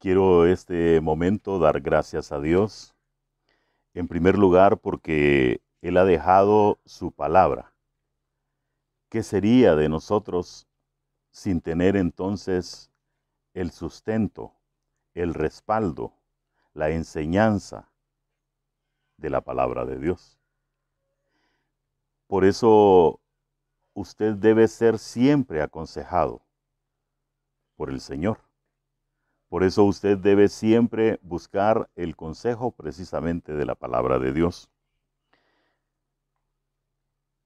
Quiero este momento dar gracias a Dios, en primer lugar porque Él ha dejado su palabra. ¿Qué sería de nosotros sin tener entonces el sustento, el respaldo, la enseñanza de la palabra de Dios? Por eso usted debe ser siempre aconsejado por el Señor. Por eso usted debe siempre buscar el consejo precisamente de la palabra de Dios.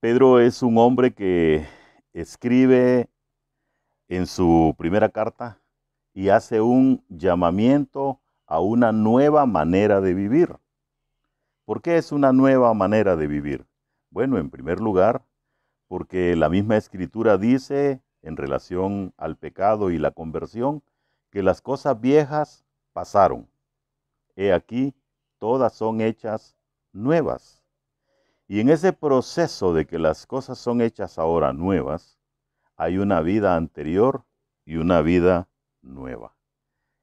Pedro es un hombre que escribe en su primera carta y hace un llamamiento a una nueva manera de vivir. ¿Por qué es una nueva manera de vivir? Bueno, en primer lugar, porque la misma Escritura dice en relación al pecado y la conversión que las cosas viejas pasaron. He aquí, todas son hechas nuevas. Y en ese proceso de que las cosas son hechas ahora nuevas, hay una vida anterior y una vida nueva.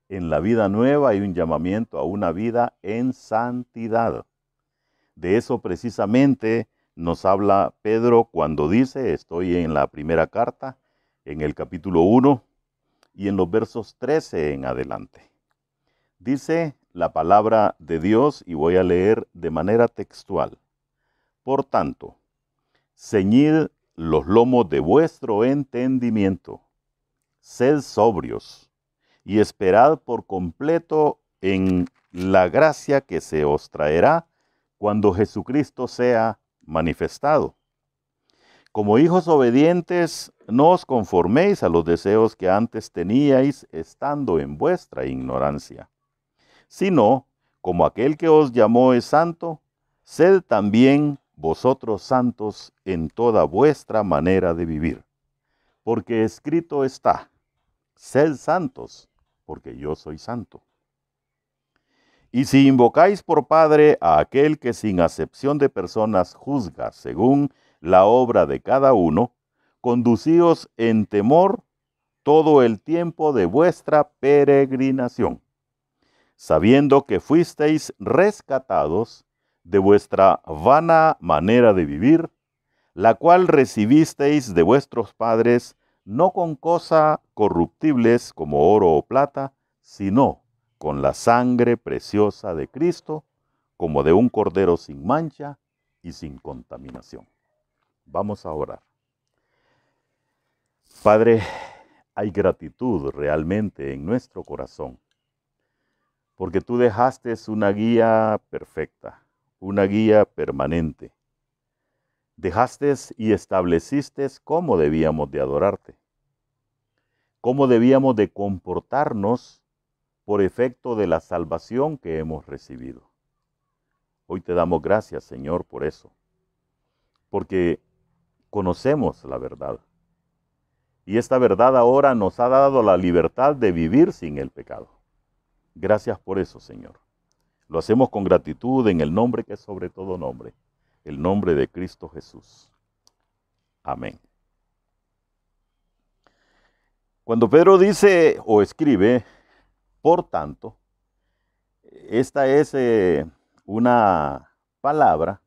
En la vida nueva hay un llamamiento a una vida en santidad. De eso precisamente nos habla Pedro cuando dice, estoy en la primera carta, en el capítulo 1 y en los versos 13 en adelante. Dice la palabra de Dios y voy a leer de manera textual. Por tanto, ceñid los lomos de vuestro entendimiento, sed sobrios y esperad por completo en la gracia que se os traerá cuando Jesucristo sea manifestado. Como hijos obedientes, no os conforméis a los deseos que antes teníais estando en vuestra ignorancia, sino, como aquel que os llamó es santo, sed también vosotros santos en toda vuestra manera de vivir. Porque escrito está, sed santos, porque yo soy santo. Y si invocáis por Padre a aquel que sin acepción de personas juzga según la obra de cada uno, conducíos en temor todo el tiempo de vuestra peregrinación, sabiendo que fuisteis rescatados de vuestra vana manera de vivir, la cual recibisteis de vuestros padres, no con cosas corruptibles como oro o plata, sino con la sangre preciosa de Cristo, como de un cordero sin mancha y sin contaminación. Vamos a orar. Padre, hay gratitud realmente en nuestro corazón, porque tú dejaste una guía perfecta, una guía permanente. Dejaste y estableciste cómo debíamos de adorarte, cómo debíamos de comportarnos por efecto de la salvación que hemos recibido. Hoy te damos gracias, Señor, por eso, porque conocemos la verdad. Y esta verdad ahora nos ha dado la libertad de vivir sin el pecado. Gracias por eso, Señor. Lo hacemos con gratitud en el nombre que es sobre todo nombre, el nombre de Cristo Jesús. Amén. Cuando Pedro dice o escribe, por tanto, esta es una palabra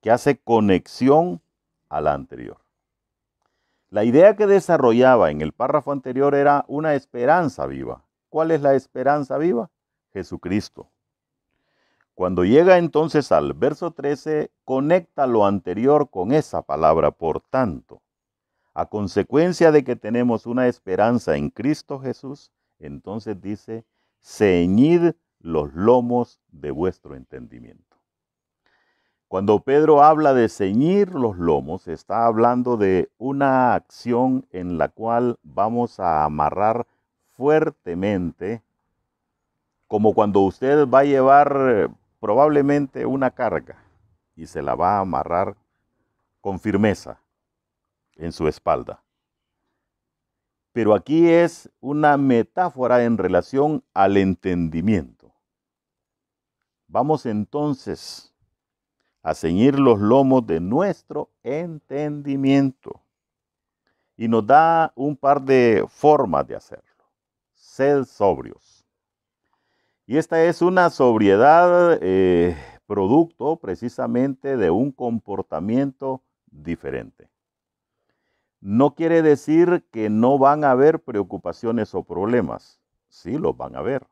que hace conexión a la anterior. La idea que desarrollaba en el párrafo anterior era una esperanza viva. ¿Cuál es la esperanza viva? Jesucristo. Cuando llega entonces al verso 13, conecta lo anterior con esa palabra, por tanto. A consecuencia de que tenemos una esperanza en Cristo Jesús, entonces dice, ceñid los lomos de vuestro entendimiento. Cuando Pedro habla de ceñir los lomos, está hablando de una acción en la cual vamos a amarrar fuertemente, como cuando usted va a llevar probablemente una carga y se la va a amarrar con firmeza en su espalda. Pero aquí es una metáfora en relación al entendimiento. Vamos entonces a ceñir los lomos de nuestro entendimiento. Y nos da un par de formas de hacerlo. Sed sobrios. Y esta es una sobriedad producto precisamente de un comportamiento diferente. No quiere decir que no van a haber preocupaciones o problemas. Sí, los van a haber.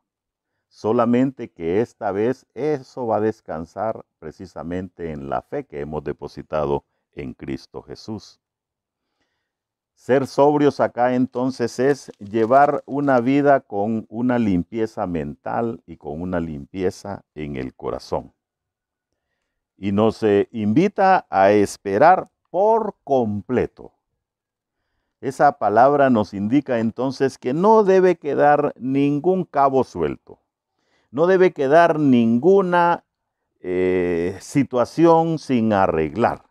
Solamente que esta vez eso va a descansar precisamente en la fe que hemos depositado en Cristo Jesús. Ser sobrios acá entonces es llevar una vida con una limpieza mental y con una limpieza en el corazón. Y nos invita a esperar por completo. Esa palabra nos indica entonces que no debe quedar ningún cabo suelto. No debe quedar ninguna situación sin arreglar.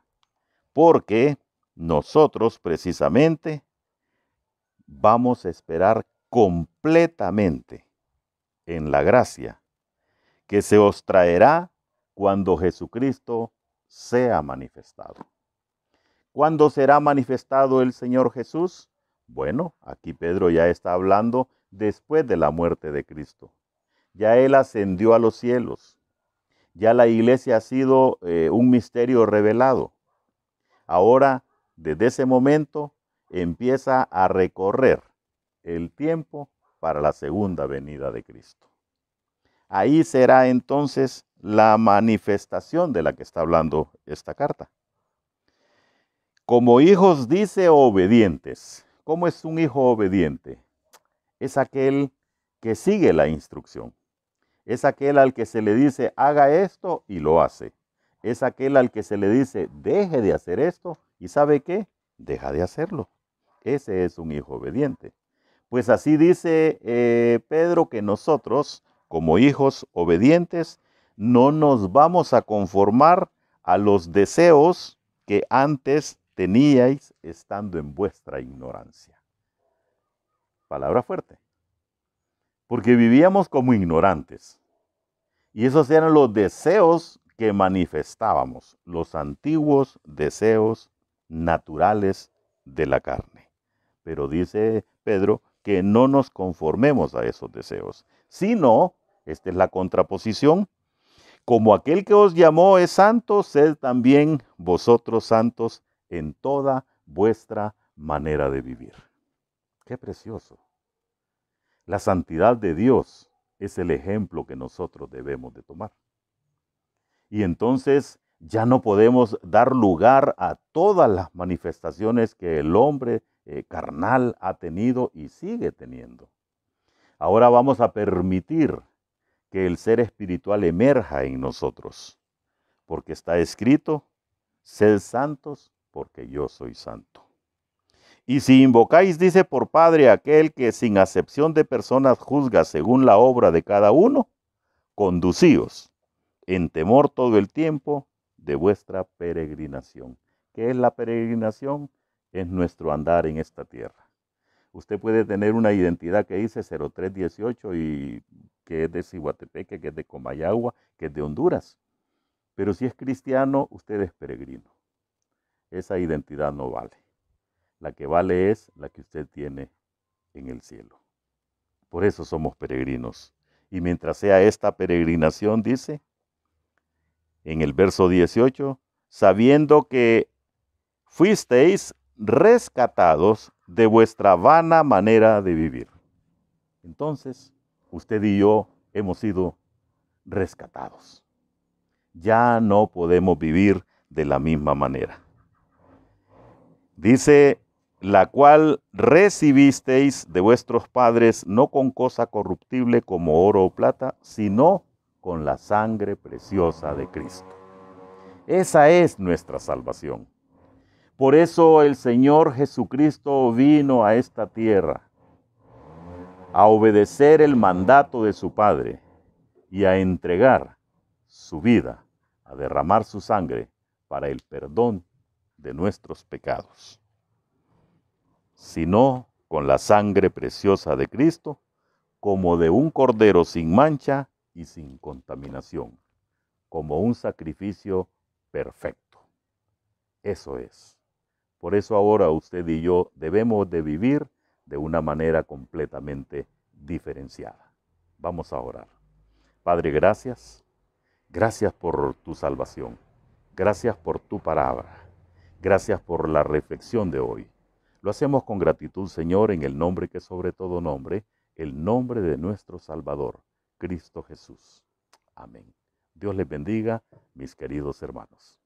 Porque nosotros precisamente vamos a esperar completamente en la gracia que se os traerá cuando Jesucristo sea manifestado. ¿Cuándo será manifestado el Señor Jesús? Bueno, aquí Pedro ya está hablando después de la muerte de Cristo. Ya Él ascendió a los cielos. Ya la iglesia ha sido un misterio revelado. Ahora, desde ese momento, empieza a recorrer el tiempo para la segunda venida de Cristo. Ahí será entonces la manifestación de la que está hablando esta carta. Como hijos dice obedientes. ¿Cómo es un hijo obediente? Es aquel que sigue la instrucción. Es aquel al que se le dice haga esto y lo hace. Es aquel al que se le dice deje de hacer esto y ¿sabe qué? Deja de hacerlo. Ese es un hijo obediente. Pues así dice Pedro que nosotros, como hijos obedientes, no nos vamos a conformar a los deseos que antes teníais estando en vuestra ignorancia. Palabra fuerte. Porque vivíamos como ignorantes. Y esos eran los deseos que manifestábamos, los antiguos deseos naturales de la carne. Pero dice Pedro que no nos conformemos a esos deseos, sino, esta es la contraposición, como aquel que os llamó es santo, sed también vosotros santos en toda vuestra manera de vivir. ¡Qué precioso! La santidad de Dios es el ejemplo que nosotros debemos de tomar. Y entonces ya no podemos dar lugar a todas las manifestaciones que el hombre carnal ha tenido y sigue teniendo. Ahora vamos a permitir que el ser espiritual emerja en nosotros, porque está escrito, sed santos porque yo soy santo. Y si invocáis, dice, por Padre aquel que sin acepción de personas juzga según la obra de cada uno, conducíos en temor todo el tiempo de vuestra peregrinación. ¿Qué es la peregrinación? Es nuestro andar en esta tierra. Usted puede tener una identidad que dice 0318 y que es de Ciguatepeque, que es de Comayagua, que es de Honduras. Pero si es cristiano, usted es peregrino. Esa identidad no vale. La que vale es la que usted tiene en el cielo. Por eso somos peregrinos. Y mientras sea esta peregrinación, dice, en el verso 18, sabiendo que fuisteis rescatados de vuestra vana manera de vivir. Entonces, usted y yo hemos sido rescatados. Ya no podemos vivir de la misma manera. Dice, la cual recibisteis de vuestros padres, no con cosa corruptible como oro o plata, sino con la sangre preciosa de Cristo. Esa es nuestra salvación. Por eso el Señor Jesucristo vino a esta tierra a obedecer el mandato de su Padre y a entregar su vida, a derramar su sangre para el perdón de nuestros pecados. Sino con la sangre preciosa de Cristo, como de un cordero sin mancha y sin contaminación, como un sacrificio perfecto. Eso es. Por eso ahora usted y yo debemos de vivir de una manera completamente diferenciada. Vamos a orar. Padre, gracias. Gracias por tu salvación. Gracias por tu palabra. Gracias por la reflexión de hoy. Lo hacemos con gratitud, Señor, en el nombre que sobre todo nombre, el nombre de nuestro Salvador, Cristo Jesús. Amén. Dios les bendiga, mis queridos hermanos.